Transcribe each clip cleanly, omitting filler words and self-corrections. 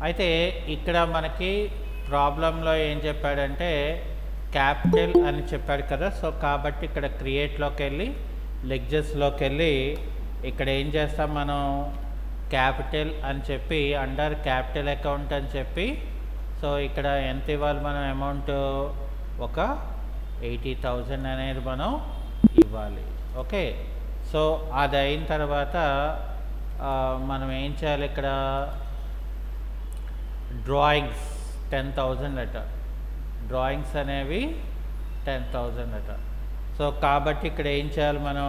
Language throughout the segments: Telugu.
అయితే ఇక్కడ మనకి ప్రాబ్లంలో ఏం చెప్పాడంటే క్యాపిటల్ అని చెప్పాడు కదా. సో కాబట్టి ఇక్కడ క్రియేట్లోకి వెళ్ళి లెక్చర్స్లోకి వెళ్ళి ఇక్కడ ఏం చేస్తాం మనం, క్యాపిటల్ అని చెప్పి అండర్ క్యాపిటల్ అకౌంట్ అని చెప్పి, సో ఇక్కడ ఎంత ఇవ్వాలి మనం అమౌంట్, ఒక 80,000 అనేది మనం ఇవ్వాలి. ఓకే, సో అది అయిన తర్వాత మనం ఏం చేయాలి, ఇక్కడ డ్రాయింగ్స్ 10,000 అట, డ్రాయింగ్స్ అనేవి 10,000 అట. సో కాబట్టి ఇక్కడ ఏం చేయాలి మనం,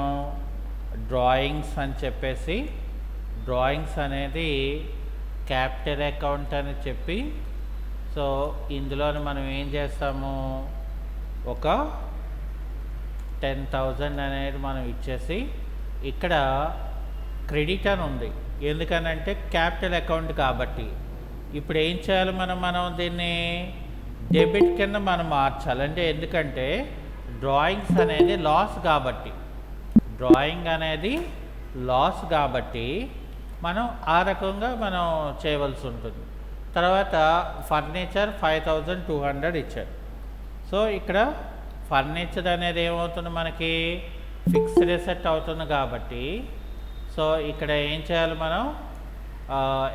డ్రాయింగ్స్ అని చెప్పేసి డ్రాయింగ్స్ అనేది క్యాపిటల్ అకౌంట్ అని చెప్పి, సో ఇందులో మనం ఏం చేస్తాము, ఒక 10,000 అనేది మనం ఇచ్చేసి ఇక్కడ క్రెడిట్ అని ఉంది, ఎందుకనంటే క్యాపిటల్ అకౌంట్ కాబట్టి. ఇప్పుడు ఏం చేయాలి మనం దీన్ని డెబిట్ కింద మనం మార్చాలి. అంటే ఎందుకంటే డ్రాయింగ్స్ అనేది లాస్ కాబట్టి, డ్రాయింగ్ అనేది లాస్ కాబట్టి మనం ఆ రకంగా మనం చేయవలసి ఉంటుంది. తర్వాత ఫర్నిచర్ 5,200 ఇచ్చారు. సో ఇక్కడ ఫర్నిచర్ అనేది ఏమవుతుంది, మనకి ఫిక్స్డ్ అసెట్ అవుతుంది కాబట్టి, సో ఇక్కడ ఏం చేయాలి మనం,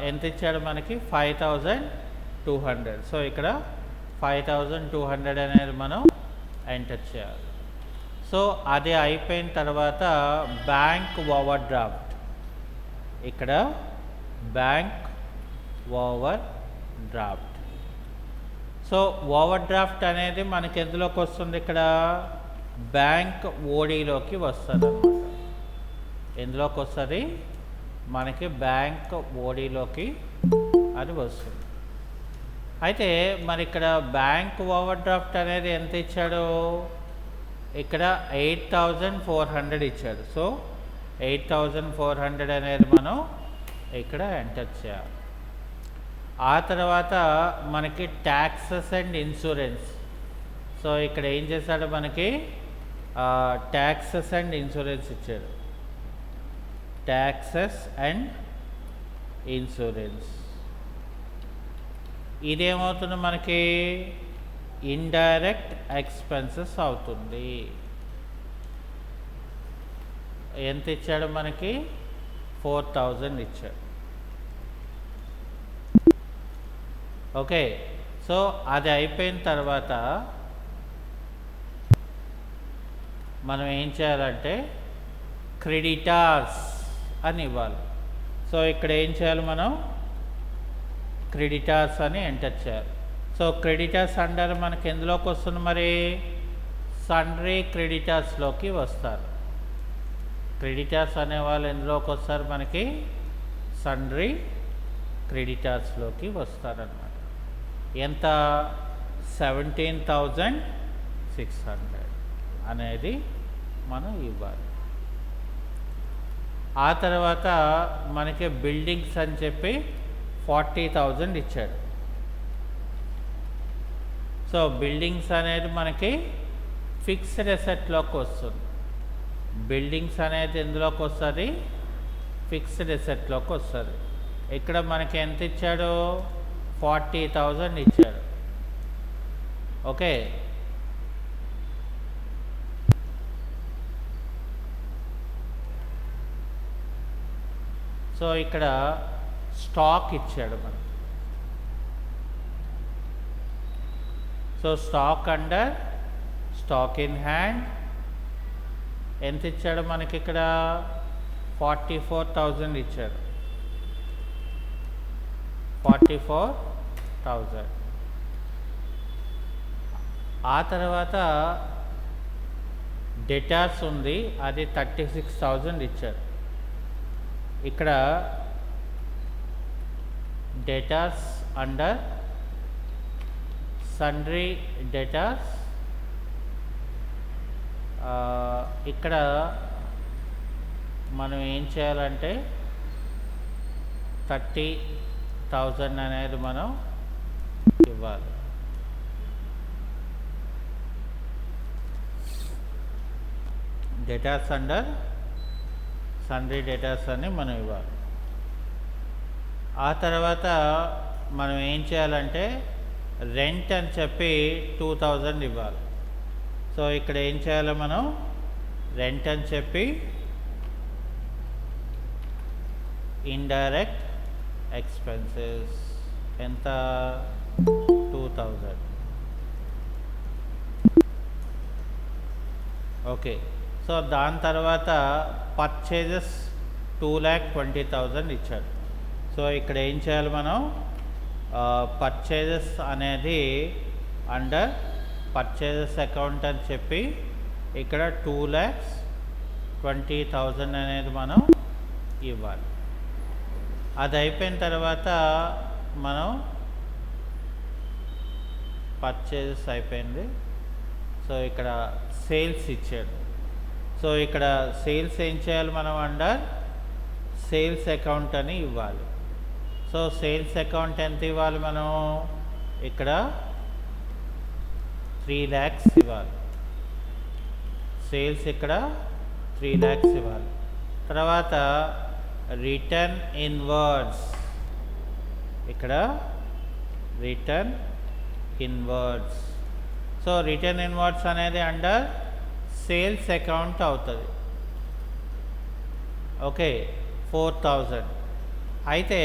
ఎంత ఇచ్చాడు మనకి, 5,200. సో ఇక్కడ 5,200 అనేది మనం ఎంటర్ చేయాలి. సో అది అయిపోయిన తర్వాత బ్యాంక్ ఓవర్ డ్రాఫ్ట్, ఇక్కడ bank over draft. So over draft అనేది మనకి ఎందులోకి వస్తుంది, ఇక్కడ బ్యాంక్ ఓడీలోకి వస్తుంది అన్నమాట. ఎందులోకి వస్తుంది, మనకి బ్యాంక్ ఓడీలోకి అది వస్తుంది. అయితే మరి ఇక్కడ బ్యాంక్ ఓవర్ డ్రాఫ్ట్ అనేది ఎంత ఇచ్చాడు, ఇక్కడ 8,400 ఇచ్చాడు. సో 8,400 అనేది మనం ఇక్కడ ఎంటర్ చేయాలి. ఆ తర్వాత మనకి ట్యాక్సెస్ అండ్ ఇన్సూరెన్స్. సో ఇక్కడ ఏం చేశాడు, మనకి ట్యాక్సెస్ అండ్ ఇన్సూరెన్స్ ఇచ్చాడు, ట్యాక్సెస్ అండ్ ఇన్సూరెన్స్. ఇదేమవుతుంది మనకి, ఇండైరెక్ట్ ఎక్స్పెన్సెస్ అవుతుంది. ఎంత ఇచ్చాడు మనకి, 4,000 ఇచ్చాడు. ఓకే, సో అది అయిపోయిన తర్వాత మనం ఏం చేయాలంటే క్రెడిటార్స్ అని ఇవ్వాలి. సో ఇక్కడ ఏం చేయాలి మనం, క్రెడిటార్స్ అని ఎంటర్ చేయాలి. సో క్రెడిటార్స్ అండర్ మనకి ఎందులోకి వస్తుంది, మరి సన్రీ క్రెడిటార్స్లోకి వస్తారు. క్రెడిటార్స్ అనేవాళ్ళు ఎందులోకి వస్తారు, మనకి సన్రీ క్రెడిటార్స్లోకి వస్తారన్నమాట. ఎంత, 17,600 అనేది మనం ఇవ్వాలి. ఆ తర్వాత మనకి బిల్డింగ్స్ అని చెప్పి 40,000 ఇచ్చాడు. సో బిల్డింగ్స్ అనేది మనకి ఫిక్స్డ్ అసెట్లోకి వస్తుంది. బిల్డింగ్స్ అనేది ఎందులోకి వస్తుంది, ఫిక్స్డ్ అసెట్లోకి వస్తుంది. ఇక్కడ మనకి ఎంత ఇచ్చాడు, 40,000 ఇచ్చాడు. ఓకే, సో ఇక్కడ స్టాక్ ఇచ్చాడు మనకి. So stock under stock in hand ఎంత ఇచ్చాడు మనకి, ఇక్కడ 44,000 ఇచ్చాడు. 44,000. ఆ తర్వాత డెటార్స్ ఉంది, అది 36,000 ఇచ్చారు. ఇక్కడ డెటార్స్ అండర్ సన్రీ డెటార్స్, ఇక్కడ మనం ఏం చేయాలంటే 30,000 అనేది మనం ఇవ్వాలి. డేటాస్ అండర్ సన్రీ డేటాస్ అని మనం ఇవ్వాలి. ఆ తర్వాత మనం ఏం చేయాలంటే రెంట్ అని చెప్పి 2000 ఇవ్వాలి. సో ఇక్కడ ఏం చేయాలి మనం రెంట్ అని చెప్పి ఇండైరెక్ట్ ఎక్స్పెన్సెస్ ఎంత 2000. ఓకే, సో దాని తర్వాత పర్చేజెస్ 2,20,000 ఇచ్చాడు. సో ఇక్కడ ఏం చేయాలి మనం పర్చేజెస్ అనేది అండర్ పర్చేజెస్ అకౌంట్ అని చెప్పి ఇక్కడ 2,20,000 అనేది మనం ఇవ్వాలి. అది అయిపోయిన తర్వాత మనం పర్చేజెస్ అయిపోయింది. సో ఇక్కడ సేల్స్ ఇచ్చాడు. సో ఇక్కడ సేల్స్ ఏం చేయాలి మనం అండర్ సేల్స్ అకౌంట్ అని ఇవ్వాలి. సో సేల్స్ అకౌంట్ ఎంత ఇవ్వాలి మనం ఇక్కడ 3 lakhs ఇవ్వాలి. సేల్స్ ఇక్కడ 3 lakhs ఇవ్వాలి. తర్వాత రిటర్న్ ఇన్వర్డ్స్ ఇక్కడ return inwards. So return inwards అనేది అండర్ సేల్స్ అకౌంట్ అవుతుంది. ఓకే, 4,000. అయితే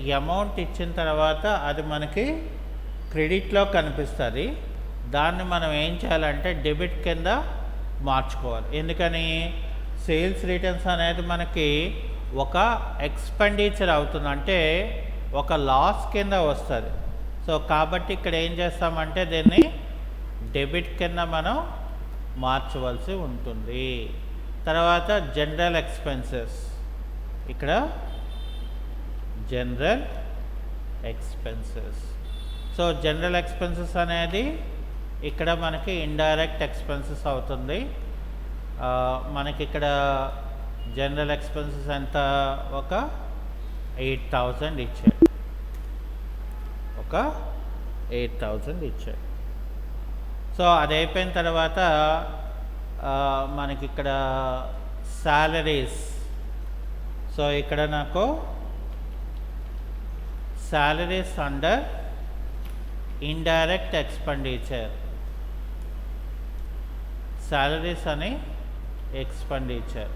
ఈ అమౌంట్ ఇచ్చిన తర్వాత అది మనకి క్రెడిట్లో కనిపిస్తుంది. దాన్ని మనం ఏం చేయాలంటే డెబిట్ కింద మార్చుకోవాలి. ఎందుకని సేల్స్ రిటర్న్స్ అనేది మనకి ఒక ఎక్స్పెండిచర్ అవుతుంది, అంటే ఒక లాస్ కింద వస్తుంది. సో కాబట్టి ఇక్కడ ఏం చేస్తామంటే దీన్ని డెబిట్ కింద మనం మార్చవలసి ఉంటుంది. తర్వాత జనరల్ ఎక్స్పెన్సెస్ ఇక్కడ general expenses. So general expenses అనేది ఇక్కడ మనకి ఇండైరెక్ట్ ఎక్స్పెన్సెస్ అవుతుంది. మనకి ఇక్కడ జనరల్ ఎక్స్పెన్సెస్ ఎంత ఒక 8,000 ఇచ్చాడు. ఒక 8,000 ఇచ్చాడు. సో అది అయిపోయిన తర్వాత మనకి ఇక్కడ శాలరీస్. సో ఇక్కడ నాకు salaries under indirect expenditure, salaries అని ఎక్స్పెండిచర్.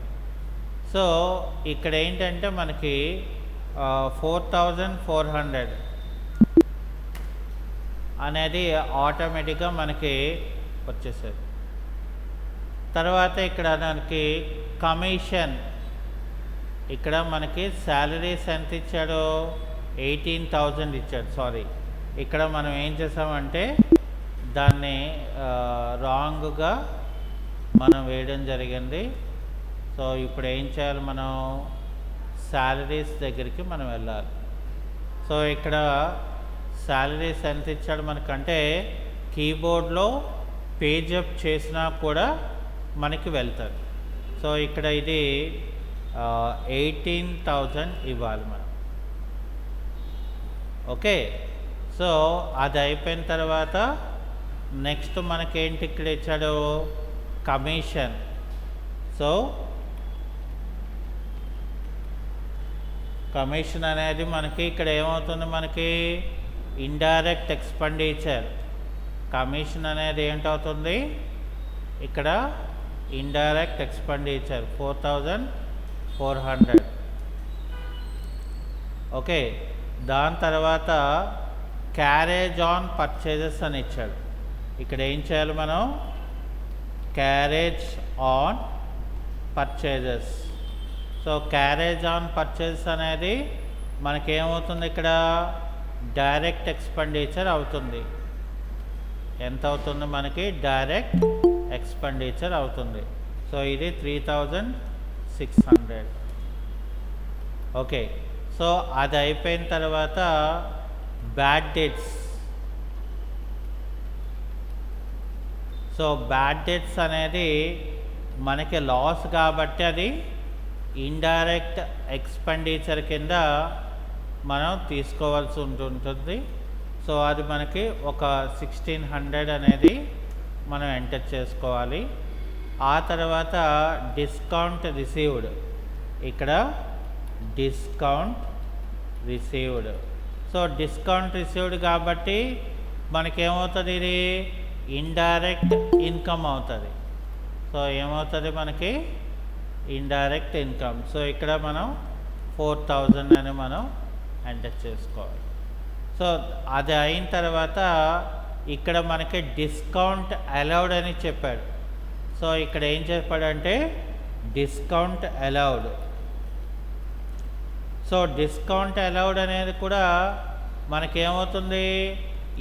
సో ఇక్కడ ఏంటంటే మనకి 4,400 అనేది ఆటోమేటిక్గా మనకి వచ్చేసేది. తర్వాత ఇక్కడ మనకి కమిషన్, ఇక్కడ మనకి శాలరీస్ ఎంత ఇచ్చాడు 18,000 ఇచ్చాడు. సారీ, ఇక్కడ మనం ఏం చేసామంటే దాన్ని రాంగ్గా మనం వేయడం జరిగింది. సో ఇప్పుడు ఏం చేయాలి మనం శాలరీస్ దగ్గరికి మనం వెళ్ళాలి. సో ఇక్కడ శాలరీస్ ఎంత ఇచ్చాడు మనకంటే కీబోర్డ్లో పేజ్ అప్ చేసినా కూడా మనకి వెళ్తుంది. సో ఇక్కడ ఇది 18,000 ఇవ్వాలి మనం. ఓకే, సో అది అయిపోయిన తర్వాత నెక్స్ట్ మనకేంటి ఇక్కడ ఇచ్చాడు కమిషన్. సో కమిషన్ అనేది మనకి ఇక్కడ ఏమవుతుంది మనకి ఇండైరెక్ట్ ఎక్స్పెండిచర్. కమిషన్ అనేది ఏంటవుతుంది ఇక్కడ ఇండైరెక్ట్ ఎక్స్పెండిచర్ 4,400. ఓకే, దాని తర్వాత క్యారేజ్ ఆన్ పర్చేజెస్ అని ఇచ్చాడు. ఇక్కడ ఏం చేయాలి మనం carriage on purchases. So carriage on purchases అనేది మనకేమవుతుంది ఇక్కడ డైరెక్ట్ ఎక్స్పెండిచర్ అవుతుంది. ఎంత అవుతుంది మనకి డైరెక్ట్ ఎక్స్పెండిచర్ అవుతుంది. సో ఇది 3,600. ఓకే, సో అది అయిపోయిన తర్వాత bad debts. So bad debts అనేది మనకి లాస్ కాబట్టి అది ఇండైరెక్ట్ ఎక్స్పెండిచర్ కింద మనం తీసుకోవాల్సి ఉంటుంది. సో అది మనకి ఒక 1,600 అనేది మనం ఎంటర్ చేసుకోవాలి. ఆ తర్వాత డిస్కౌంట్ రిసీవ్డ్, ఇక్కడ discount received. So discount received కాబట్టి మనకేమవుతుంది, ఇది ఇండైరెక్ట్ ఇన్కమ్ అవుతుంది. సో ఏమవుతుంది మనకి ఇండైరెక్ట్ ఇన్కమ్. సో ఇక్కడ మనం 4000 అని మనం ఎంటర్ చేసుకోవాలి. సో అది అయిన తర్వాత ఇక్కడ మనకి డిస్కౌంట్ అలౌడ్ అని చెప్పాడు. సో ఇక్కడ ఏం చెప్పాడంటే discount allowed. So discount allowed అనేది కూడా మనకేమవుతుంది,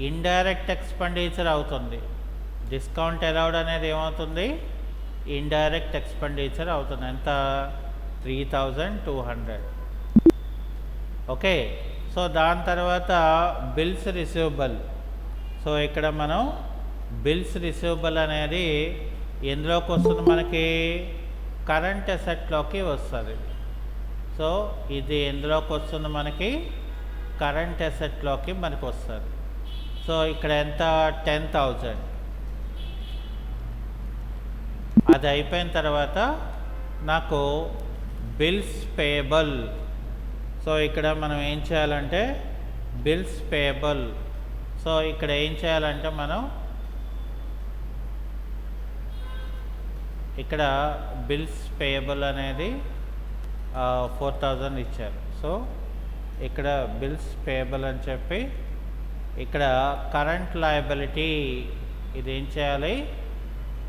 ఇండైరెక్ట్ ఎక్స్పెండిచర్ అవుతుంది. డిస్కౌంట్ అలౌడ్ అనేది ఏమవుతుంది, ఇండైరెక్ట్ ఎక్స్పెండిచర్ అవుతుంది. ఎంత, 3200. ఓకే. సో దాని తర్వాత బిల్స్ రిసీవబుల్. సో ఇక్కడ మనం బిల్స్ రిసీవబుల్ అనేది ఎందులోకి వస్తుంది, మనకి కరెంట్ అసెట్లోకి వస్తుంది. సో ఇది ఎందులోకి వస్తుంది, మనకి కరెంట్ అసెట్లోకి మనకు వస్తుంది. సో ఇక్కడ ఎంత, 10,000. అది అయిపోయిన తర్వాత నాకు బిల్స్ పేయబుల్. సో ఇక్కడ మనం ఏం చేయాలంటే బిల్స్ పేయబుల్. సో ఇక్కడ ఏం చేయాలంటే మనం ఇక్కడ బిల్స్ పేయబుల్ అనేది 4000 ఇచ్చారు. సో ఇక్కడ బిల్స్ పేయబుల్ అని చెప్పి ఇక్కడ కరెంట్ లయబిలిటీ, ఇది ఏం చేయాలి,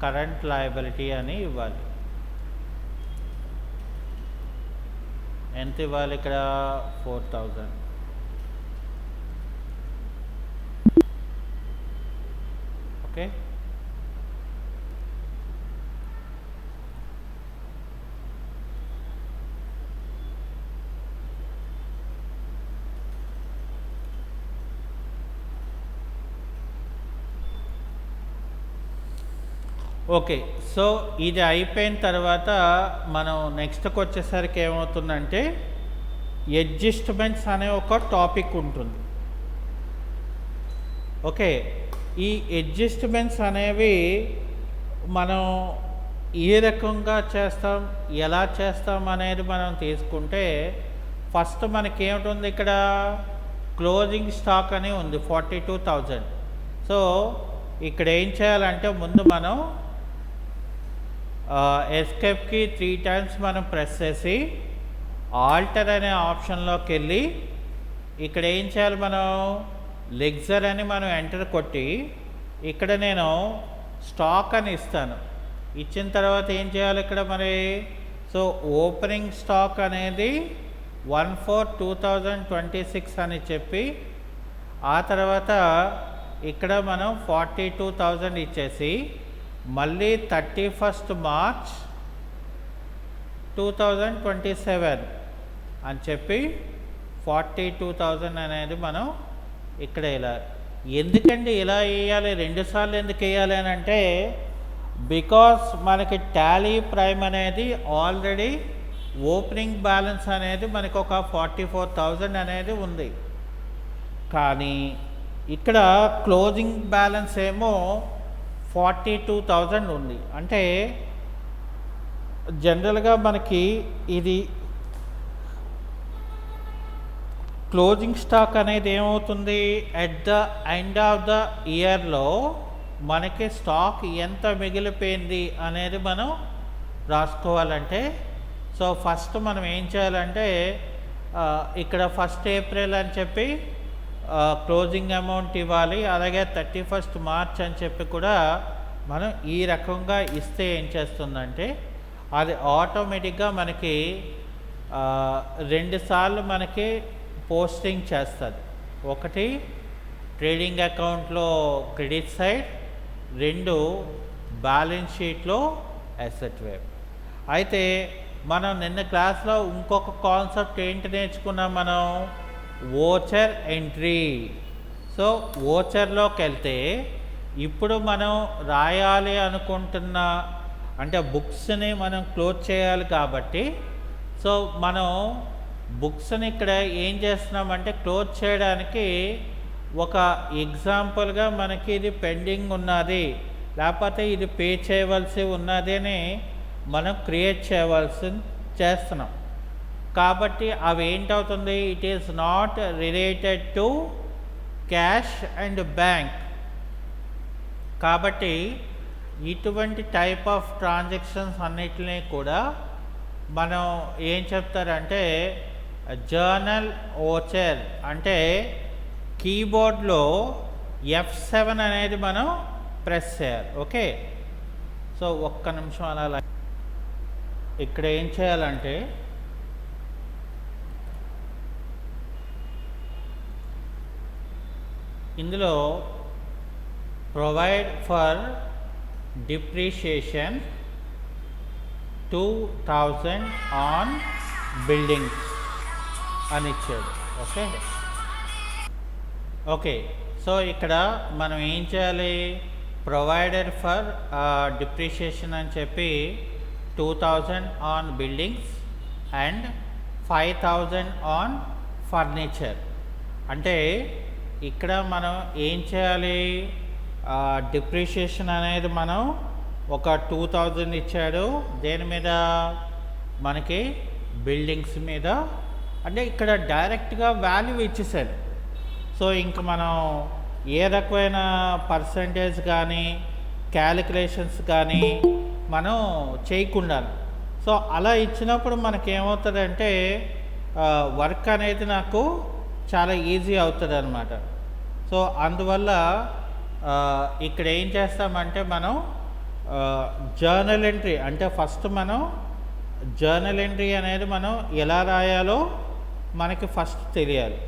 కరెంట్ లయబిలిటీ అని ఇవ్వాలి. ఎంత ఇవ్వాలి ఇక్కడ, 4000. ఓకే. ఓకే. సో ఇది అయిపోయిన తర్వాత మనం నెక్స్ట్కి వచ్చేసరికి ఏమవుతుందంటే అడ్జస్ట్మెంట్స్ అనే ఒక టాపిక్ ఉంటుంది. ఓకే. ఈ అడ్జస్ట్మెంట్స్ అనేవి మనం ఏ రకంగా చేస్తాం, ఎలా చేస్తాం అనేది మనం తీసుకుంటే ఫస్ట్ మనకేమిటి ఇక్కడ, క్లోజింగ్ స్టాక్ అని ఉంది 42,000. సో ఇక్కడ ఏం చేయాలంటే ముందు మనం ఎస్కేప్కి 3 times మనం ప్రెస్ చేసి ఆల్టర్ అనే ఆప్షన్లోకి వెళ్ళి ఇక్కడ ఏం చేయాలి, మనం లెగ్జర్ అని మనం ఎంటర్ కొట్టి ఇక్కడ నేను స్టాక్ అని ఇస్తాను. ఇచ్చిన తర్వాత ఏం చేయాలి ఇక్కడ మరి, సో ఓపెనింగ్ స్టాక్ అనేది 1/4/2026 అని చెప్పి ఆ తర్వాత ఇక్కడ మనం 42,000 ఇచ్చేసి మళ్ళీ 31st March 2027 అని చెప్పి 42,000 అనేది మనం ఇక్కడ ఇలా. ఎందుకండి ఇలా వేయాలి, 2 సార్లు ఎందుకు వేయాలి అని అంటే బికాస్ మనకి టాలీ ప్రైమ్ అనేది ఆల్రెడీ ఓపెనింగ్ బ్యాలెన్స్ అనేది మనకు ఒక 44,000 అనేది ఉంది. కానీ ఇక్కడ క్లోజింగ్ బ్యాలెన్స్ ఏమో 42,000 ఉంది. అంటే జనరల్గా మనకి ఇది క్లోజింగ్ స్టాక్ అనేది ఏమవుతుంది, at the end of the ఇయర్లో మనకి స్టాక్ ఎంత మిగిలిపోయింది అనేది మనం రాసుకోవాలంటే, సో ఫస్ట్ మనం ఏం చేయాలంటే ఇక్కడ 1st April అని చెప్పి క్లోజింగ్ అమౌంట్ ఇవ్వాలి. అలాగే 31st March అని చెప్పి కూడా మనం ఈ రకంగా ఇస్తే ఏం చేస్తుందంటే అది ఆటోమేటిక్గా మనకి 2 సార్లు మనకి పోస్టింగ్ చేస్తుంది. ఒకటి ట్రేడింగ్ అకౌంట్లో క్రెడిట్ సైడ్, 2 బ్యాలెన్స్ షీట్లో అసెట్ వైపు. అయితే మనం నిన్న క్లాస్లో ఇంకొక కాన్సెప్ట్ ఏంటి నేర్చుకున్నాం, మనం వోచర్ ఎంట్రీ. సో వోచర్లోకి వెళ్తే ఇప్పుడు మనం రాయాలి అనుకుంటున్న అంటే బుక్స్ని మనం క్లోజ్ చేయాలి కాబట్టి, సో మనం బుక్స్ని ఇక్కడ ఏం చేస్తున్నామంటే క్లోజ్ చేయడానికి ఒక ఎగ్జాంపుల్గా మనకి ఇది పెండింగ్ ఉన్నది లేకపోతే ఇది పే చేయవలసి ఉన్నది అని మనం క్రియేట్ చేస్తున్నాం. కాబట్టి అవి ఏంటవుతుంది, it is not related to cash and bank. కాబట్టి ఇటువంటి టైప్ ఆఫ్ ట్రాన్సాక్షన్స్ అన్నిటినీ కూడా మనం ఏం చెప్తారంటే జర్నల్ ఓచర్, అంటే కీబోర్డ్లో F7 అనేది మనం ప్రెస్ చేయాలి. ఓకే, సో ఒక్క నిమిషం అలా ఇక్కడ ఏం చేయాలంటే ఇందులో provide for depreciation 2000 on buildings అని ఇచ్చాడు. ఓకే ఓకే సో ఇక్కడ మనం ఏం చేయాలి, ప్రొవైడెడ్ ఫర్ డిప్రిషియేషన్ అని చెప్పి 2000 on buildings and 5000 on furniture. అంటే ఇక్కడ మనం ఏం చేయాలి, డిప్రిషియేషన్ అనేది మనం ఒక 2000 ఇచ్చాడు, దేని మీద, మనకి బిల్డింగ్స్ మీద. అంటే ఇక్కడ డైరెక్ట్గా వాల్యూ ఇచ్చేసాడు. సో ఇంక మనం ఏ రకమైన పర్సంటేజ్ కానీ క్యాలిక్యులేషన్స్ కానీ మనం చేయకుండా, సో అలా ఇచ్చినప్పుడు మనకేమవుతుందంటే వర్క్ అనేది నాకు చాలా ఈజీ అవుతుంది అన్నమాట. సో అందువల్ల ఇక్కడ ఏం చేస్తామంటే మనం జర్నల్ ఎంట్రీ, అంటే ఫస్ట్ మనం జర్నల్ ఎంట్రీ అనేది మనం ఎలా రాయాలో మనకి ఫస్ట్ తెలియాలి.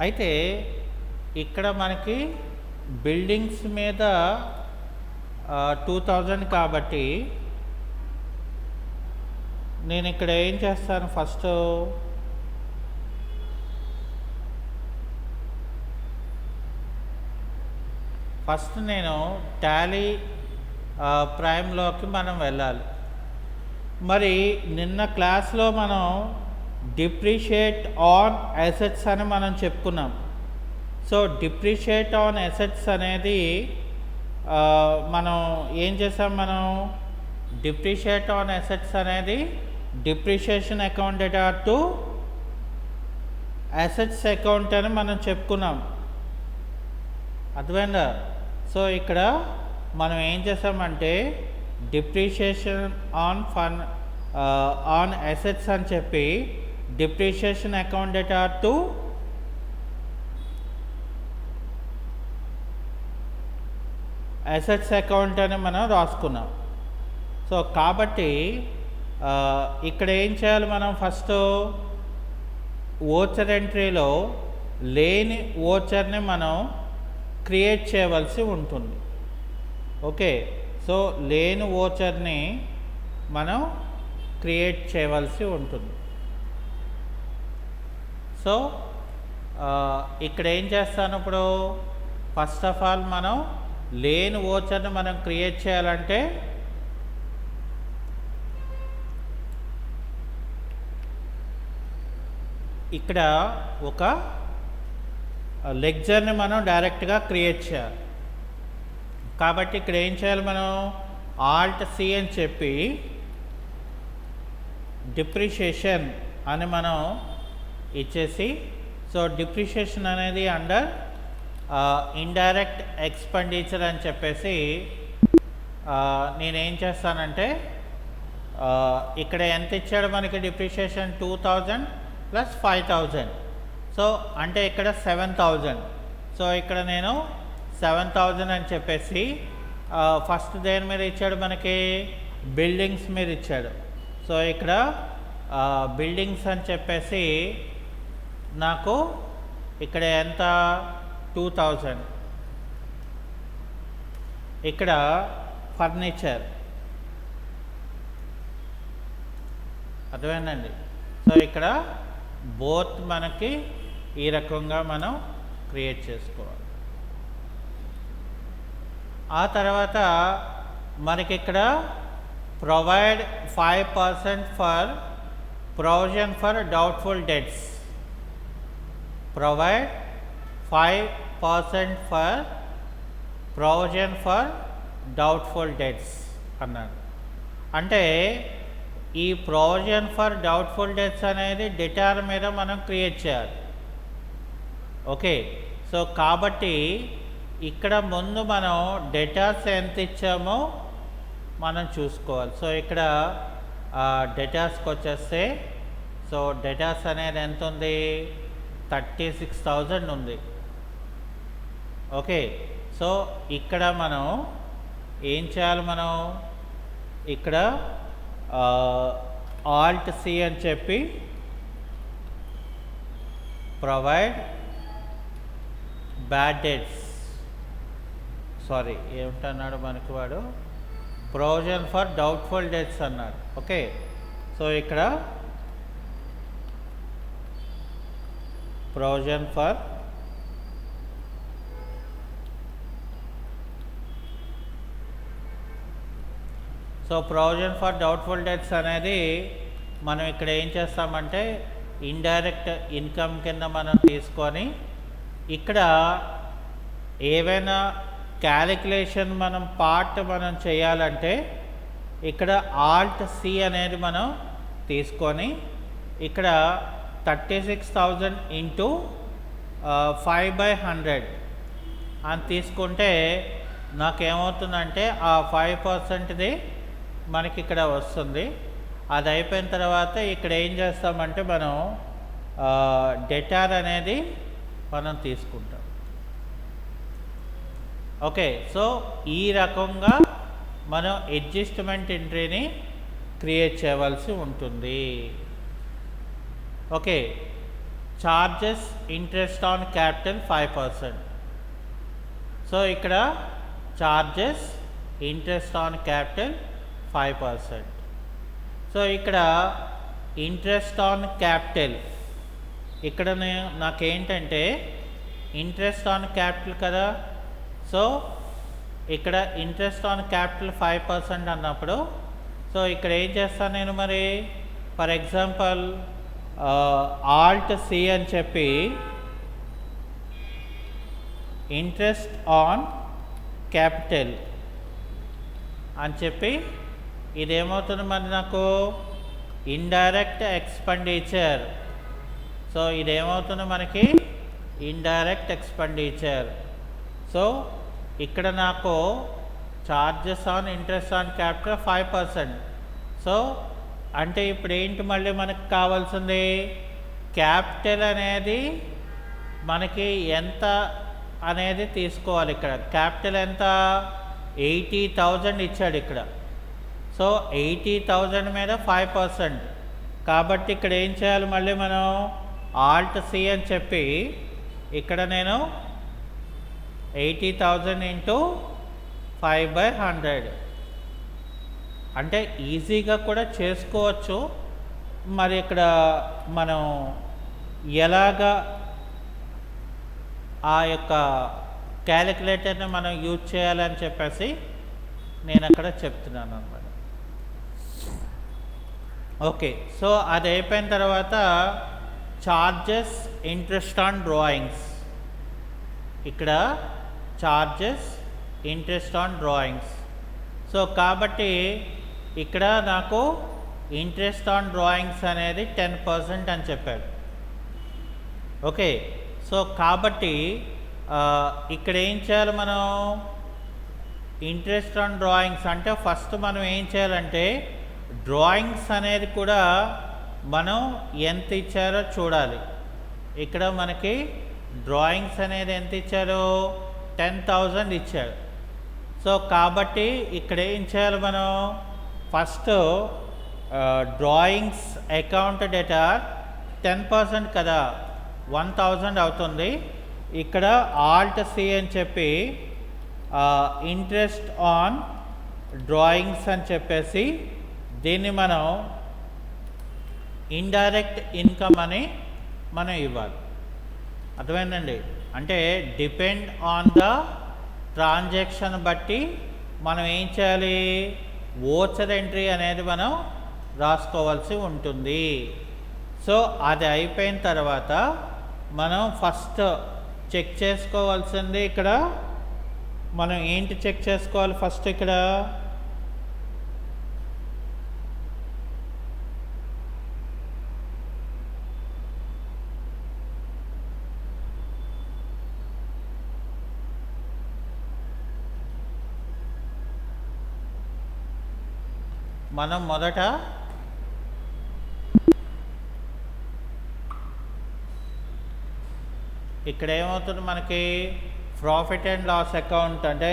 అయితే ఇక్కడ మనకి బిల్డింగ్స్ మీద 2000 కాబట్టి నేను ఇక్కడ ఏం చేస్తాను, ఫస్ట్ నేను టాలీ ప్రైమ్లోకి మనం వెళ్ళాలి. మరి నిన్న క్లాస్లో మనం డిప్రిషియేట్ ఆన్ అసెట్స్ అని మనం చెప్పుకున్నాం. సో డిప్రిషియేట్ ఆన్ అసెట్స్ అనేది మనం ఏం చేసాం, మనం డిప్రిషియేట్ ఆన్ అసెట్స్ అనేది depreciation account data to assets account అని మనం చెప్పుకున్నాం, అర్థమైందా? సో ఇక్కడ మనం ఏం చేసామంటే డిప్రిషియేషన్ ఆన్ అసెట్స్ అని చెప్పి depreciation account data to assets account అని మనం రాసుకున్నాం. సో కాబట్టి ఇక్కడ ఏం చేయాలి, మనం ఫస్ట్ ఓచర్ ఎంట్రీలో లేని ఓచర్ని మనం క్రియేట్ చేయవలసి ఉంటుంది. ఓకే, సో లేని ఓచర్ని మనం క్రియేట్ చేయవలసి ఉంటుంది. సో ఇక్కడ ఏం చేస్తాను, ఇప్పుడు ఫస్ట్ ఆఫ్ ఆల్ మనం లేని ఓచర్ని మనం క్రియేట్ చేయాలంటే ఇక్కడ ఒక లెక్చర్ని మనం డైరెక్ట్గా క్రియేట్ చేయాలి. కాబట్టి ఇక్కడ ఏం చేయాలి, మనం ఆల్ట్ సి అని చెప్పి డిప్రిషియేషన్ అని మనం ఇచ్చేసి, సో డిప్రిషియేషన్ అనేది అండర్ ఇండైరెక్ట్ ఎక్స్పెండిచర్ అని చెప్పేసి నేనేం చేస్తానంటే ఇక్కడ ఎంత ఇచ్చాడు మనకి డిప్రిషియేషన్ 2000 ప్లస్ 5000, సో అంటే ఇక్కడ 7000. సో ఇక్కడ నేను 7000 అని చెప్పేసి ఫస్ట్ దేని మీద ఇచ్చాడు, మనకి బిల్డింగ్స్ మీద ఇచ్చాడు. సో ఇక్కడ బిల్డింగ్స్ అని చెప్పేసి నాకు ఇక్కడ ఎంత 2000, ఇక్కడ ఫర్నిచర్, అర్థమైందండి? సో ఇక్కడ బోత్ మనకి ఈ రకంగా మనం క్రియేట్ చేసుకోవాలి. ఆ తర్వాత మనకి ఇక్కడ provide 5% for provision for doubtful debts. Provide 5% for provision for doubtful debts అన్నాడు. అంటే ఈ ప్రొవిజన్ ఫర్ డౌట్ఫుల్ డెట్స్ అనేది డెటార్ మీద మనం క్రియేట్ చేయాలి. ఓకే, సో కాబట్టి ఇక్కడ ముందు మనం డెటార్స్ ఎంత ఇచ్చామో మనం చూసుకోవాలి. సో ఇక్కడ డెటార్స్కి వచ్చేస్తే, సో డెటార్స్ అనేది ఎంత ఉంది, 36,000 ఉంది. ఓకే, సో ఇక్కడ మనం ఏం చేయాలి, మనం ఇక్కడ ఆల్ట్ సి అని చెప్పి ప్రొవైడ్ బ్యాడ్ డేట్స్, సారీ ఏమిటన్నాడు మనకి వాడు, ప్రొవిజన్ ఫర్ డౌట్ఫుల్ డేట్స్ అన్నాడు. ఓకే, సో ఇక్కడ ప్రొవిజన్ ఫర్ డౌట్ఫుల్ డెట్స్ అనేది మనం ఇక్కడ ఏం చేస్తామంటే ఇండైరెక్ట్ ఇన్కమ్ కింద మనం తీసుకొని ఇక్కడ ఏవైనా క్యాలిక్యులేషన్ మనం చేయాలంటే ఇక్కడ ఆల్ట్ సి అనేది మనం తీసుకొని ఇక్కడ 36,000 ఇంటూ 5/100 అని తీసుకుంటే నాకేమవుతుందంటే ఆ 5%ది మనకి ఇక్కడ వస్తుంది. అది అయిపోయిన తర్వాత ఇక్కడ ఏం చేస్తామంటే మనం డెటార్ అనేది మనం తీసుకుంటాం. ఓకే, సో ఈ రకంగా మనం అడ్జస్ట్మెంట్ ఎంట్రీని క్రియేట్ చేయవలసి ఉంటుంది. Okay, charges interest on capital 5%. So ఇక్కడ charges interest on capital 5%. So ఇక్కడ ఇంట్రెస్ట్ ఆన్ క్యాపిటల్ ఇక్కడ నాకేంటంటే ఇంట్రెస్ట్ ఆన్ క్యాపిటల్ కదా, సో ఇక్కడ ఇంట్రెస్ట్ ఆన్ క్యాపిటల్ 5% అన్నప్పుడు సో ఇక్కడ ఏం చేస్తాను నేను, మరి ఫర్ ఎగ్జాంపుల్ ఆల్ట్ సి అని చెప్పి ఇంట్రెస్ట్ ఆన్ క్యాపిటల్ అని చెప్పి ఇదేమవుతుంది మరి నాకు ఇండైరెక్ట్ ఎక్స్పెండిచర్. సో ఇదేమవుతుంది మనకి ఇండైరెక్ట్ ఎక్స్పెండిచర్. సో ఇక్కడ నాకు charges on interest on capital 5%. So అంటే ఇప్పుడు ఏంటి మళ్ళీ మనకు కావాల్సింది, క్యాపిటల్ అనేది మనకి ఎంత అనేది తీసుకోవాలి. ఇక్కడ క్యాపిటల్ ఎంత, 80,000 ఇచ్చాడు ఇక్కడ. సో 80,000 మీద 5%. కాబట్టి ఇక్కడ ఏం చేయాలి, మళ్ళీ మనం ఆల్ట్ సి అని చెప్పి ఇక్కడ నేను 80,000 ఇంటూ 5/100 అంటే ఈజీగా కూడా చేసుకోవచ్చు. మరి ఇక్కడ మనం ఎలాగా ఆ యొక్క క్యాలిక్యులేటర్ని మనం యూజ్ చేయాలని చెప్పేసి నేను అక్కడ చెప్తున్నాను అన్నమాట. ఓకే, సో అది అయిపోయిన తర్వాత చార్జెస్ ఇంట్రెస్ట్ ఆన్ డ్రాయింగ్స్, ఇక్కడ charges interest on drawings. So కాబట్టి ఇక్కడ నాకు ఇంట్రెస్ట్ ఆన్ డ్రాయింగ్స్ అనేది 10% అని చెప్పాడు. ఓకే, సో కాబట్టి ఇక్కడ ఏం చేయాలి, మనం ఇంట్రెస్ట్ ఆన్ డ్రాయింగ్స్ అంటే ఫస్ట్ మనం ఏం చేయాలంటే డ్రాయింగ్స్ అనేది కూడా మనం ఎంత ఇచ్చారో చూడాలి. ఇక్కడ మనకి డ్రాయింగ్స్ అనేది ఎంత ఇచ్చారు, 10,000 ఇచ్చాడు. సో కాబట్టి ఇక్కడ ఏం చేయాలి, మనం ఫస్ట్ డ్రాయింగ్స్ అకౌంట్ డేటా 10% కదా, 1,000 అవుతుంది. ఇక్కడ ఆల్ట్ సి అని చెప్పి ఇంట్రెస్ట్ ఆన్ డ్రాయింగ్స్ అని చెప్పేసి దీన్ని మనం ఇండైరెక్ట్ ఇన్కమ్ అని మనం ఇవ్వాలి. అర్థమైందండి? అంటే డిపెండ్ ఆన్ ద ట్రాన్సాక్షన్ బట్టి మనం ఏం చేయాలి, వోచర్ ఎంట్రీ అనేది మనం రాసుకోవాల్సి ఉంటుంది. సో అది అయిపోయిన తర్వాత మనం ఫస్ట్ చెక్ చేసుకోవాల్సింది ఇక్కడ మనం ఏంటి చెక్ చేసుకోవాలి ఫస్ట్ ఇక్కడ మనం మొదట ఇక్కడ ఏమవుతుంది మనకి ప్రాఫిట్ అండ్ లాస్ అకౌంట్ అంటే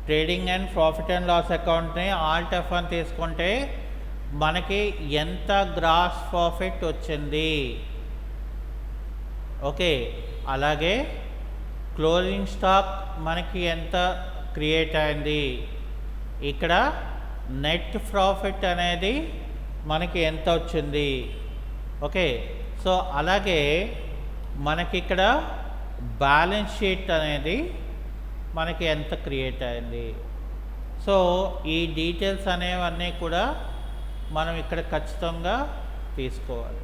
trading and profit and loss అకౌంట్ని ఆల్ట్ F అని తీసుకుంటే మనకి ఎంత గ్రాస్ ప్రాఫిట్ వచ్చింది. ఓకే, అలాగే క్లోజింగ్ స్టాక్ మనకి ఎంత క్రియేట్ అయింది, ఇక్కడ నెట్ ప్రాఫిట్ అనేది మనకి ఎంత వచ్చింది. ఓకే, సో అలాగే మనకి ఇక్కడ బ్యాలెన్స్ షీట్ అనేది మనకి ఎంత క్రియేట్ అయింది. సో ఈ డీటెయిల్స్ అనేవన్నీ కూడా మనం ఇక్కడ ఖచ్చితంగా తీసుకోవాలి.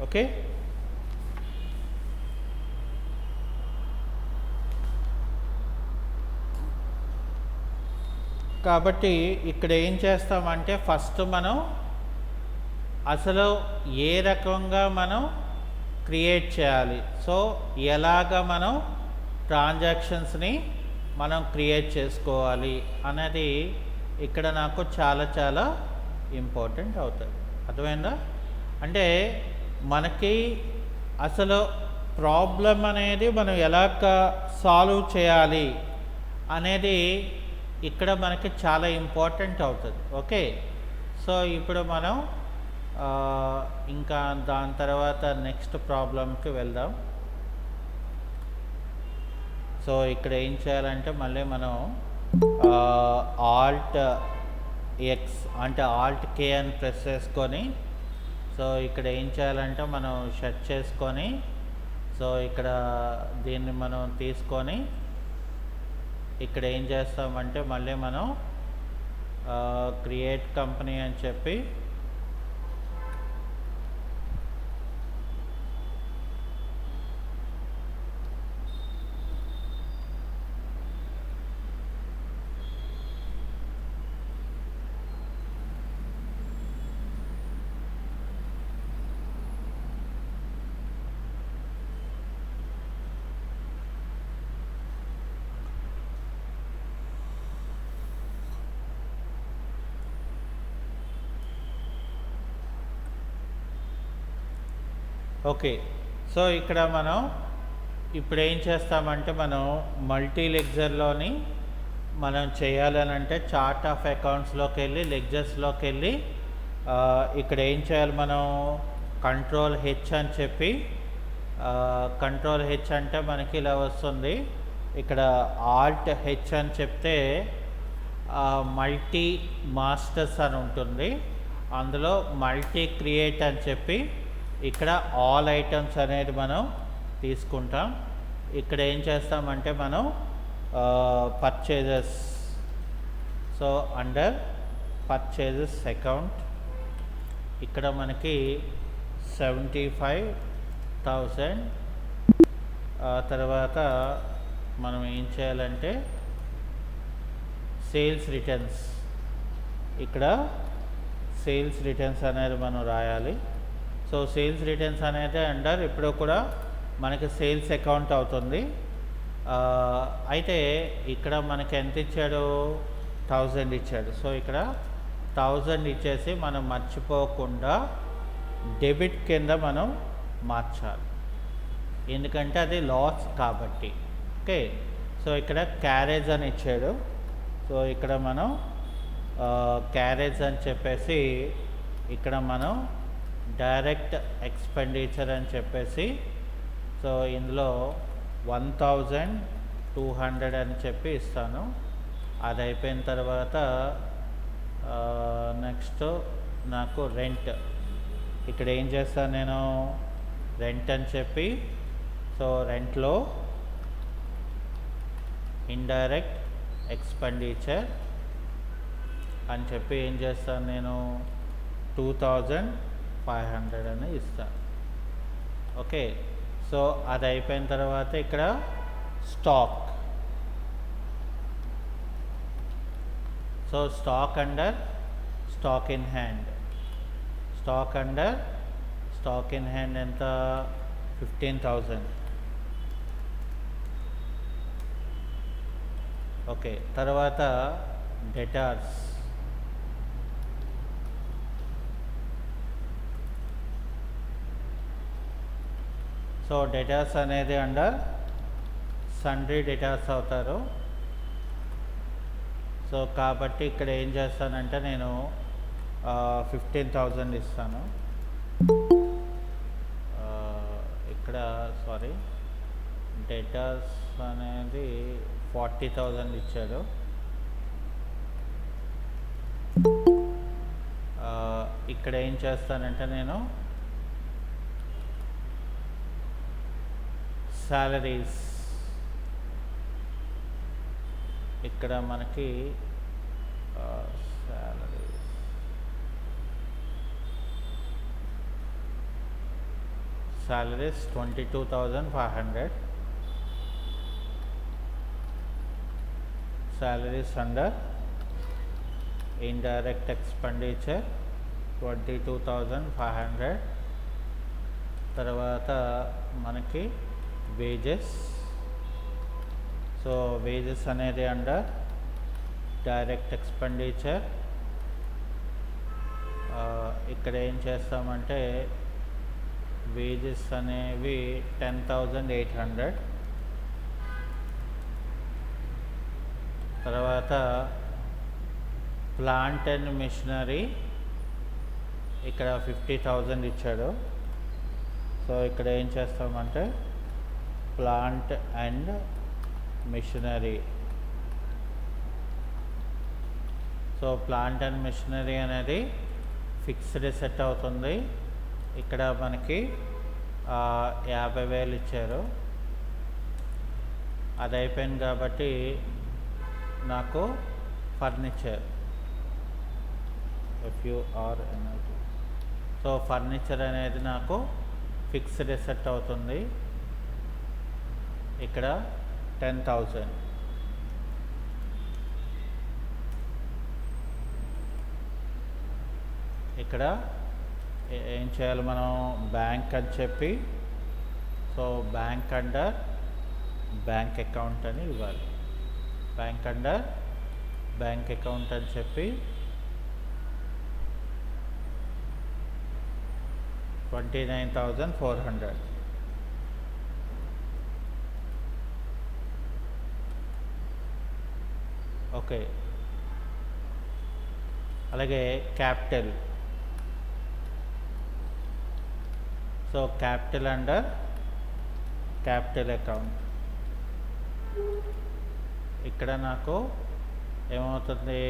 ఓకే, కాబట్టి ఇక్కడ ఏం చేస్తామంటే ఫస్ట్ మనం అసలు ఏ రకంగా మనం క్రియేట్ చేయాలి, సో ఎలాగ మనం ట్రాన్సాక్షన్స్ని మనం క్రియేట్ చేసుకోవాలి అనేది ఇక్కడ నాకు చాలా చాలా ఇంపార్టెంట్ అవుతుంది. అర్థమైందా? అంటే మనకి అసలు ప్రాబ్లం అనేది మనం ఎలాగ సాల్వ్ చేయాలి అనేది ఇక్కడ మనకి చాలా ఇంపార్టెంట్ అవుతుంది. ఓకే, సో ఇప్పుడు మనం ఇంకా దాని తర్వాత నెక్స్ట్ ప్రాబ్లంకి వెళ్దాం. సో ఇక్కడ ఏం చేయాలంటే మళ్ళీ మనం ఆల్ట్ ఎక్స్ అంటే ఆల్ట్ కే అని ప్రెస్ చేసుకొని, సో ఇక్కడ ఏం చేయాలంటే మనం సెట్ చేసుకొని, సో ఇక్కడ దీన్ని మనం తీసుకొని ఇక్కడ ఏం చేస్తామంటే మళ్ళీ మనం క్రియేట్ కంపెనీ అని చెప్పి ఓకే, సో ఇక్కడ మనం ఇప్పుడు ఏం చేస్తామంటే మనం మల్టీ లెడ్జర్లోని మనం చేయాలని అంటే చార్ట్ ఆఫ్ అకౌంట్స్లోకి వెళ్ళి లెడ్జర్స్లోకి వెళ్ళి ఇక్కడ ఏం చేయాలి మనం కంట్రోల్ హెచ్ అని చెప్పి కంట్రోల్ హెచ్ అంటే మనకి ఇలా వస్తుంది. ఇక్కడ ఆల్ట్ హెచ్ అని చెప్తే మల్టీ మాస్టర్స్ అని ఉంటుంది, అందులో మల్టీ క్రియేట్ అని చెప్పి ఇక్కడ ఆల్ ఐటమ్స్ అనేది మనం తీసుకుంటాం. ఇక్కడ ఏం చేస్తామంటే మనం purchases, so under purchases account ఇక్కడ మనకి 75,000 తర్వాత మనం ఏం చేయాలంటే సేల్స్ రిటర్న్స్, ఇక్కడ సేల్స్ రిటర్న్స్ అనేది మనం రాయాలి. సో సేల్స్ రిటర్న్స్ అనేది అండర్ ఇప్పుడు కూడా మనకి సేల్స్ అకౌంట్ అవుతుంది. అయితే ఇక్కడ మనకి ఎంత ఇచ్చాడు, 1000 ఇచ్చాడు. సో ఇక్కడ 1000 ఇచ్చేసి మనం మర్చిపోకుండా డెబిట్ కింద మనం మార్చాలి, ఎందుకంటే అది లాస్ కాబట్టి. ఓకే, సో ఇక్కడ క్యారేజ్ అని ఇచ్చాడు, సో ఇక్కడ మనం క్యారేజ్ అని చెప్పేసి ఇక్కడ మనం డైరెక్ట్ ఎక్స్పెండిచర్ అని చెప్పేసి, సో ఇందులో 1200 అని చెప్పి ఇస్తాను. అది అయిపోయిన తర్వాత నెక్స్ట్ నాకు రెంట్, ఇక్కడ ఏం చేస్తాను నేను రెంట్ అని చెప్పి, సో రెంట్లో ఇండైరెక్ట్ ఎక్స్పెండిచర్ అని చెప్పి ఏం చేస్తాను నేను 2500 అని ఇస్తాను. ఓకే, సో అది అయిపోయిన తర్వాత ఇక్కడ stock. So stock under stock in hand. Stock under stock in hand ఎంత? 15,000. ఓకే, తర్వాత డెటార్స్. సో డెటార్స్ అనేది అండర్ సండ్రీ డెటార్స్ అవుతారు. సో కాబట్టి ఇక్కడ ఏం చేస్తానంటే నేను 15,000 ఇస్తాను. ఇక్కడ సారీ, డెటార్స్ అనేది 40,000 ఇచ్చాడు. ఇక్కడ ఏం చేస్తానంటే నేను సాలరీస్, ఇక్కడ మనకి salaries 22,500. Salaries under indirect expenditure 22,500. తర్వాత మనకి వేజెస్. సో వేజెస్ అనేది అండర్ డైరెక్ట్ ఎక్స్పెండిచర్. ఇక్కడ ఏం చేస్తామంటే వేజెస్ అనేవి 10,800. తర్వాత ప్లాంట్ అండ్ మిషనరీ ఇక్కడ 50,000 ఇచ్చాడు. సో ఇక్కడ ఏం చేస్తామంటే plant and machinery. So plant and machinery అనేది ఫిక్స్డ్ సెట్ అవుతుంది. ఇక్కడ మనకి 50,000 ఇచ్చారు. అది అయిపోయింది కాబట్టి నాకు ఫర్నిచర్ FURNIT. సో ఫర్నిచర్ అనేది నాకు ఫిక్స్డ్ సెట్ అవుతుంది. ఇక్కడ 10,000. ఇక్కడ ఏం చేయాలి మనం? బ్యాంక్ అని చెప్పి, so bank under bank account అని ఇవ్వాలి. బ్యాంక్ అండర్ బ్యాంక్ అకౌంట్ అని చెప్పి 29,400. ఓకే, అలాగే capital. So capital under capital account. ఇక్కడ నాకు ఏమవుతుంది?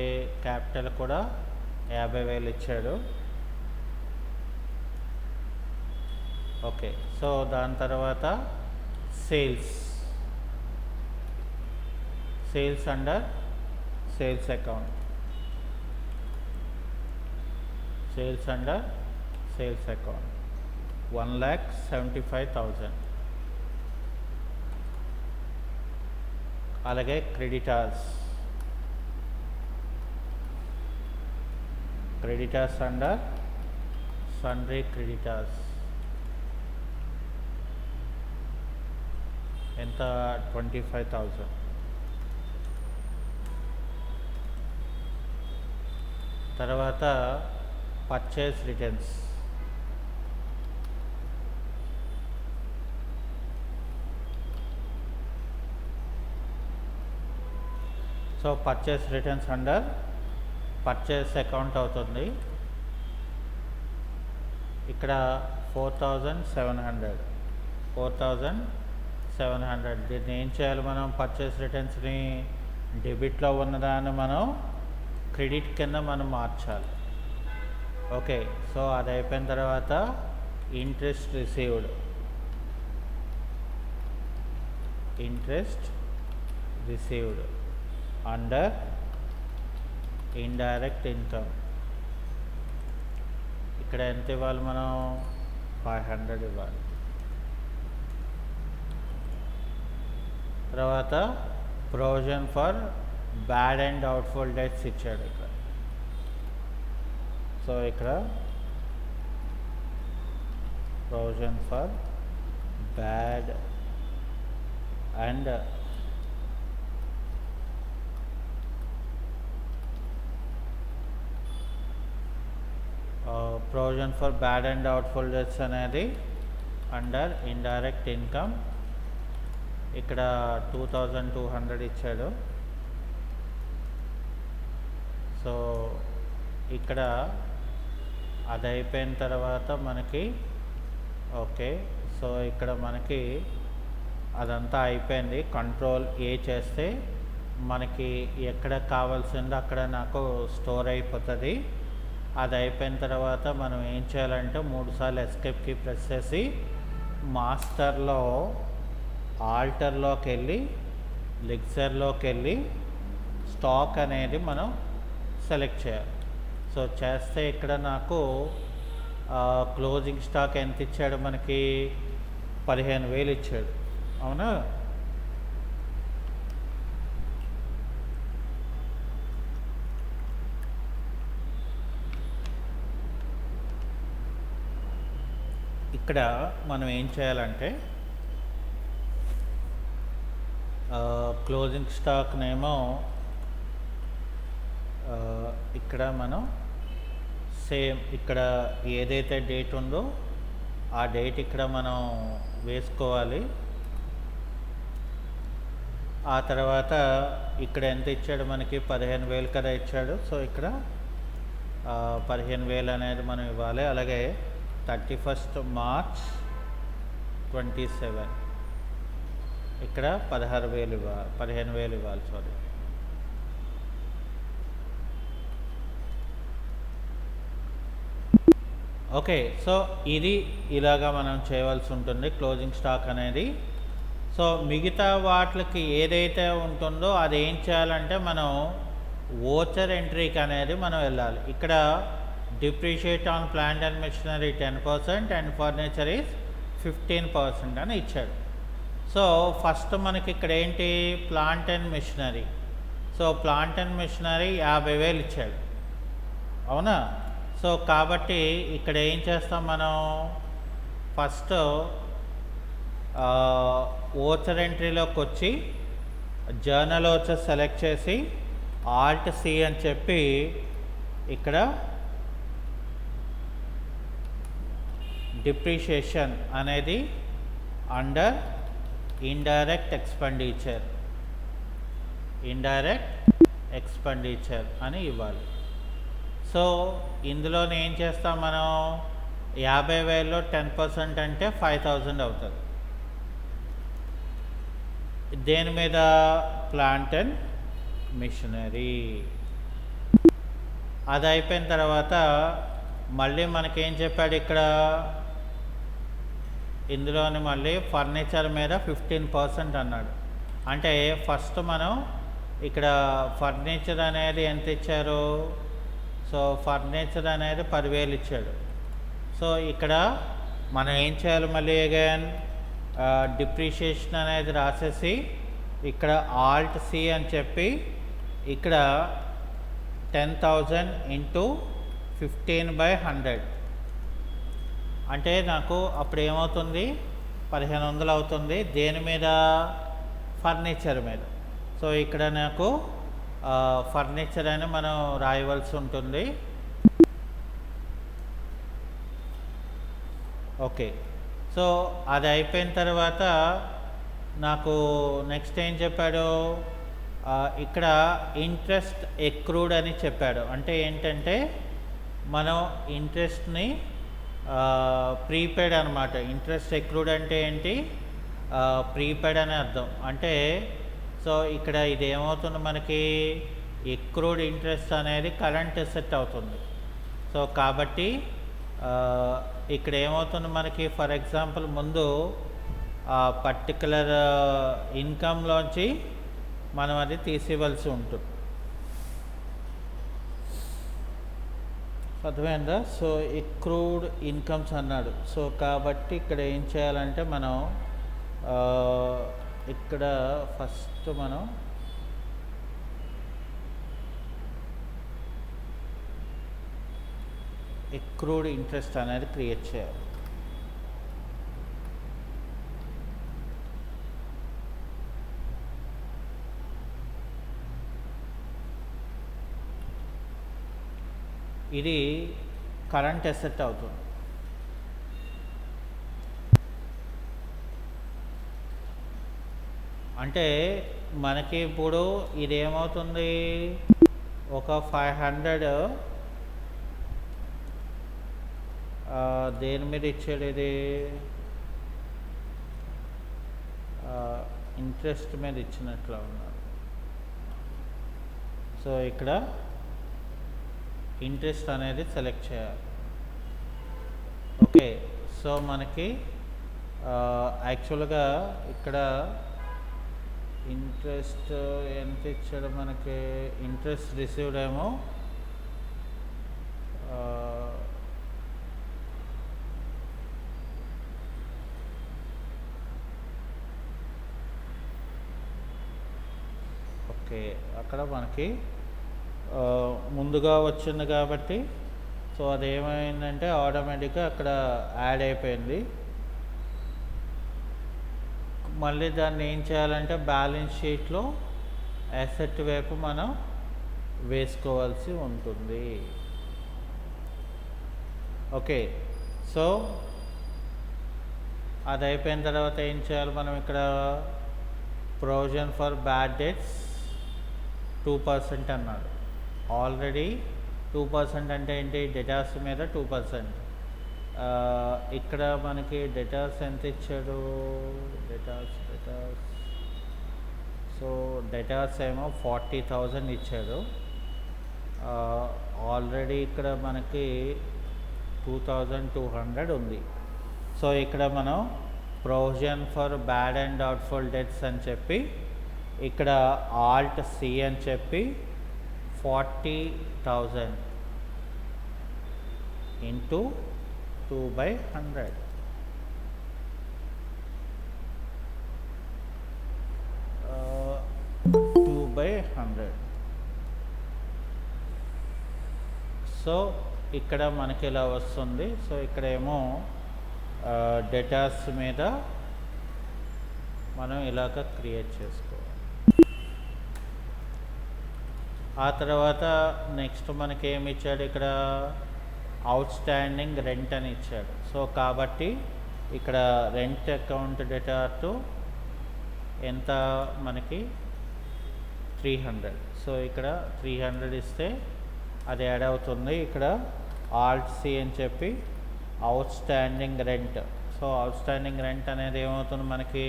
క్యాపిటల్ కూడా 50,000 ఇచ్చాడు. ఓకే, సో దాని తర్వాత sales. Sales under sales account. Sales under sales account 1,75,000. అలాగే క్రెడిటార్స్. క్రెడిటార్స్ అండర్ సన్రీ క్రెడిటార్స్ ఎంత? 25,000. తర్వాత purchase returns. So purchase returns under purchase account అవుతుంది. ఇక్కడ 4,700. 4,700. దీన్ని ఏం చేయాలి మనం? పర్చేస్ రిటర్న్స్ని డెబిట్లో ఉన్నదాన్ని మనం క్రెడిట్ కింద మనం మార్చాలి. ఓకే, సో అది అయిపోయిన తర్వాత interest received. Interest received under indirect income. ఇక్కడ ఎంత ఇవ్వాలి మనం? 500 ఇవ్వాలి. తర్వాత provision for bad and doubtful debts ఇచ్చాడు ఇక్కడ. సో ఇక్కడ provision for bad and provision for bad and doubtful debts అనేది అండర్ ఇండైరెక్ట్ ఇన్కమ్. ఇక్కడ 2200 ఇచ్చాడు. సో ఇక్కడ అది అయిపోయిన తర్వాత మనకి ఓకే. సో ఇక్కడ మనకి అదంతా అయిపోయింది. కంట్రోల్ ఏ చేస్తే మనకి ఎక్కడ కావాల్సిందో అక్కడ నాకు స్టోర్ అయిపోతుంది. అది అయిపోయిన తర్వాత మనం ఏం చేయాలంటే 3 సార్లు ఎస్కేప్ కీ ప్రెస్ చేసి మాస్టర్లో ఆల్టర్లోకి వెళ్ళి లెక్చర్లోకి వెళ్ళి స్టాక్ అనేది మనం సెలెక్ట్ చేయాలి. సో చేస్తే ఇక్కడ నాకు క్లోజింగ్ స్టాక్ ఎంత ఇచ్చాడు? మనకి 15,000 ఇచ్చాడు. అవునా? ఇక్కడ మనం ఏం చేయాలంటే క్లోజింగ్ స్టాక్ నేమో ఇక్కడ మనం సేమ్ ఇక్కడ ఏదైతే డేట్ ఉందో ఆ డేట్ ఇక్కడ మనం వేసుకోవాలి. ఆ తర్వాత ఇక్కడ ఎంత ఇచ్చాడు? మనకి 15,000 కదా ఇచ్చాడు. సో ఇక్కడ 15,000 అనేది మనం ఇవ్వాలి. అలాగే 31st March 27 ఇక్కడ 15,000 ఇవ్వాలి. Sorry, okay. సో ఇది ఇలాగా మనం చేయవలసి ఉంటుంది క్లోజింగ్ స్టాక్ అనేది. సో మిగతా వాటికి ఏదైతే ఉంటుందో అది ఏం చేయాలంటే మనం వోచర్ ఎంట్రీకి అనేది మనం వెళ్ళాలి. ఇక్కడ depreciate on plant and machinery 10% and furniture is 15% అని ఇచ్చాడు. సో ఫస్ట్ మనకి ఇక్కడ ఏంటి? Plant and machinery. So plant and machinery 50,000 ఇచ్చాడు. అవునా? సో కాబట్టి ఇక్కడ ఏం చేస్తాం మనం? ఫస్ట్ ఓచర్ ఎంట్రీలోకి వచ్చి జర్నల్ ఓచర్ సెలెక్ట్ చేసి ఆల్ట్ సి అని చెప్పి ఇక్కడ డిప్రిషియేషన్ అనేది అండర్ ఇండైరెక్ట్ ఎక్స్పెండిచర్ అని ఇవ్వాలి. సో ఇందులోనే ఏం చేస్తాం మనం? 50,000లో 10% అంటే 5,000 అవుతుంది. దేని మీద? Plant and machinery. అది అయిపోయిన తర్వాత మళ్ళీ మనకేం చెప్పాడు ఇక్కడ? ఇందులోని మళ్ళీ ఫర్నిచర్ మీద 15% అన్నాడు. అంటే ఫస్ట్ మనం ఇక్కడ ఫర్నిచర్ అనేది ఎంత ఇచ్చారు? సో ఫర్నిచర్ అనేది 10,000 ఇచ్చాడు. సో ఇక్కడ మనం ఏం చేయాలి? మళ్ళీ అగైన్ డిప్రిషియేషన్ అనేది రాసేసి ఇక్కడ ఆల్ట్ సి అని చెప్పి ఇక్కడ 10,000 ఇంటూ 15/100 అంటే నాకు అప్పుడు ఏమవుతుంది? 1,500 అవుతుంది. దేని మీద? ఫర్నిచర్ మీద. సో ఇక్కడ నాకు ఫర్నిచర్ అని మనం రాయవలసి ఉంటుంది. ఓకే. సో అది అయిపోయిన తర్వాత నాకు నెక్స్ట్ ఏం చెప్పాడు? ఇక్కడ ఇంట్రెస్ట్ ఎక్రూడ్ అని చెప్పాడు. అంటే ఏంటంటే మనం ఇంట్రెస్ట్ని ప్రీపెయిడ్ అనమాట. ఇంట్రెస్ట్ ఎక్రూడ్ అంటే ఏంటి? ప్రీపెయిడ్ అని అర్థం. అంటే సో ఇక్కడ ఇది ఏమవుతుంది? మనకి ఎక్రూడ్ ఇంట్రెస్ట్ అనేది కరెంట్ అసెట్ అవుతుంది. సో కాబట్టి ఇక్కడ ఏమవుతుంది మనకి? ఫర్ ఎగ్జాంపుల్ ముందు పర్టికులర్ ఇన్కంలోంచి మనం అది తీసివ్వాల్సి ఉంటుంది. అర్థమైందా? సో ఎక్రూడ్ ఇన్కమ్స్ అన్నాడు. సో కాబట్టి ఇక్కడ ఏం చేయాలంటే మనం ఇక్కడ ఫస్ట్ మనం ఎక్రూడ్ ఇంట్రెస్ట్ అనేది క్రియేట్ చేయాలి. ఇది కరెంట్ అసెట్ అవుతుంది. అంటే మనకి ఇప్పుడు ఇదేమవుతుంది, ఒక 500 దేని మీద ఇచ్చాడు, ఇది ఇంట్రెస్ట్ మీద ఇచ్చినట్లు ఉన్నారు. సో ఇక్కడ ఇంట్రెస్ట్ అనేది సెలెక్ట్ చేయాలి. ఓకే, సో మనకి యాక్చువల్గా ఇక్కడ ఇంట్రెస్ట్ ఎంత ఇచ్చాడు మనకి, ఇంట్రెస్ట్ రిసీవ్డ్ ఏమో ఓకే అక్కడ మనకి ముందుగా వచ్చింది కాబట్టి సో అదేమైందంటే ఆటోమేటిక్గా అక్కడ యాడ్ అయిపోయింది. మళ్ళీ దాన్ని ఏం చేయాలంటే బ్యాలెన్స్ షీట్లో అసెట్ వైపు మనం వేసుకోవాల్సి ఉంటుంది. ఓకే, సో అది అయిపోయిన తర్వాత ఏం చేయాలి మనం, ఇక్కడ ప్రొవిజన్ ఫర్ బ్యాడ్ డెట్స్ 2% అన్నాడు. ఆల్రెడీ 2% అంటే ఏంటి, డెటాస్ మీద 2%. ఇక్కడ మనకి డెటాస్ ఎంత ఇచ్చాడు, డెటాస్ సో డెటాస్ ఏమో 40,000 ఇచ్చాడు. ఆల్రెడీ ఇక్కడ మనకి 2,200 ఉంది. సో ఇక్కడ మనం provision for bad and doubtful debts అని చెప్పి ఇక్కడ ఆల్ట్ సి అని చెప్పి 40,000 ఇంటూ 2/100. సో ఇక్కడ మనకి ఇలా వస్తుంది. సో ఇక్కడేమో డేటాస్ మీద మనం ఇలాగ క్రియేట్ చేసుకోవాలి. ఆ తర్వాత నెక్స్ట్ మనకి ఏమి ఇచ్చాడు, ఇక్కడ అవుట్ స్టాండింగ్ రెంట్ అని ఇచ్చాడు. సో కాబట్టి ఇక్కడ రెంట్ అకౌంట్ డేటా టు ఎంత మనకి 300. సో ఇక్కడ 300 ఇస్తే అది యాడ్ అవుతుంది. ఇక్కడ ఆల్ట్ సి అని చెప్పి out standing rent. So out standing rent అనేది ఏమవుతుంది మనకి,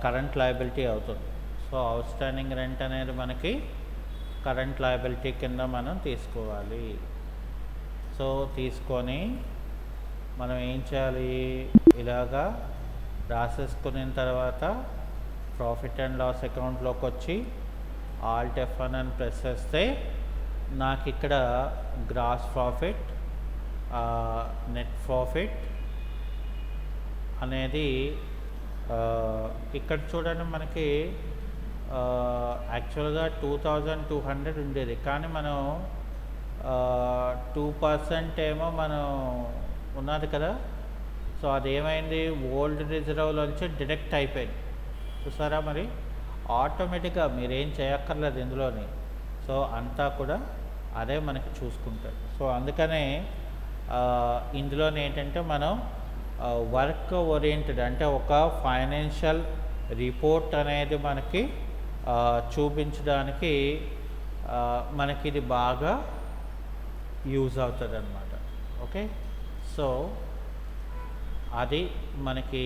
కరెంట్ లయబిలిటీ అవుతుంది. సో అవుట్ స్టాండింగ్ రెంట్ అనేది మనకి కరెంట్ లయబిలిటీ కింద మనం తీసుకోవాలి. సో తీసుకొని మనం ఏం చేయాలి, ఇలాగా రాసేసుకున్న తర్వాత ప్రాఫిట్ అండ్ లాస్ అకౌంట్లోకి వచ్చి ఆల్ట్ F1 అని ప్రెస్ చేస్తే నాకు ఇక్కడ గ్రాస్ ప్రాఫిట్, నెట్ ప్రాఫిట్ అనేది ఇక్కడ చూడండి మనకి యాక్చువల్గా 2,200 ఉండేది, కానీ మనం 2% ఏమో మనం ఉన్నది కదా. సో అదేమైంది, ఓల్డ్ రిజర్వ్లోంచి డిడక్ట్ అయిపోయింది. చూసారా, మరి ఆటోమేటిక్గా మీరేం చేయక్కర్లేదు ఇందులోని. సో అంతా కూడా అదే మనకి చూసుకుంటాడు. సో అందుకనే ఇందులోనే ఏంటంటే మనం వర్క్ ఓరియంటెడ్, అంటే ఒక ఫైనాన్షియల్ రిపోర్ట్ అనేది మనకి చూపించడానికి మనకి ఇది బాగా యూజ్ అవుతుంది అన్నమాట. ఓకే, సో అది మనకి